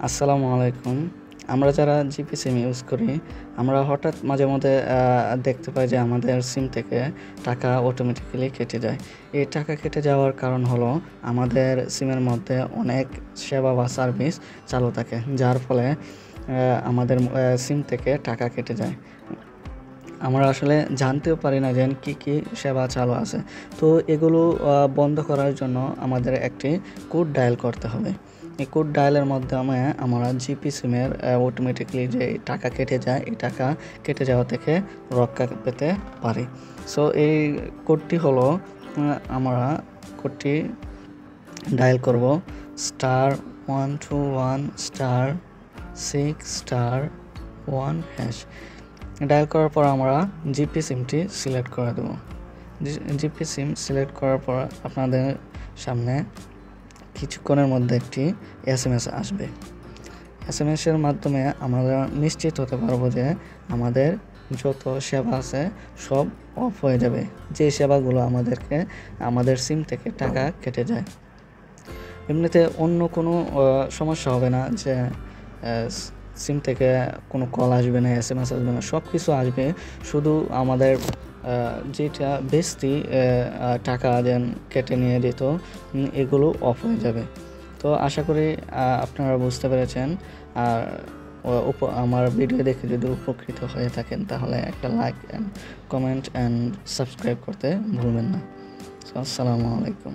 আসসালামু আলাইকুম। আমরা যারা জিপি সিম ইউজ করি, আমরা হঠাৎ মাঝে মধ্যে দেখতে পাই যে আমাদের সিম থেকে টাকা অটোমেটিক্যালি কেটে যায়। এই টাকা কেটে যাওয়ার কারণ হলো আমাদের সিমের মধ্যে অনেক সেবা বা সার্ভিস চালু থাকে, যার ফলে আমাদের সিম থেকে টাকা কেটে যায়। আমরা আসলে জানতেও পারি না যে কী সেবা চালু আছে। তো এগুলো বন্ধ করার জন্য আমাদের একটি কোড ডায়াল করতে হবে। এই কোড ডায়ালের মাধ্যমে আমরা জিপি সিমের অটোমেটিক্যালি যে টাকা কেটে যায়, এই টাকা কেটে যাওয়া থেকে রক্ষা পেতে পারি। সো এই কোডটি হলো, আমরা কোডটি ডায়াল করব *121*6*1#। ডায়াল করার পর আমরা জিপি সিমটি সিলেক্ট করে দেব। জিপি সিম সিলেক্ট করার পর আপনাদের সামনে কিছুক্ষণের মধ্যে একটি এসএমএস আসবে। এসএমএসের মাধ্যমে আমরা নিশ্চিত হতে পারবো যে আমাদের যত সেবা আছে সব অফ হয়ে যাবে, যে সেবাগুলো আমাদের সিম থেকে টাকা কেটে যায়। এমনিতে অন্য কোনো সমস্যা হবে না, যে সিম থেকে কোনো কল আসবে না, এসএমএস আসবে না, সব কিছু আসবে। শুধু আমাদের যেটা বেশি টাকা যেন কেটে নিয়ে যেত, এগুলো অফ হয়ে যাবে। তো আশা করি আপনারা বুঝতে পেরেছেন। আর আমার ভিডিও দেখে যদি উপকৃত হয়ে থাকেন, তাহলে একটা like and comment and subscribe করতে ভুলবেন না। আসসালামু আলাইকুম।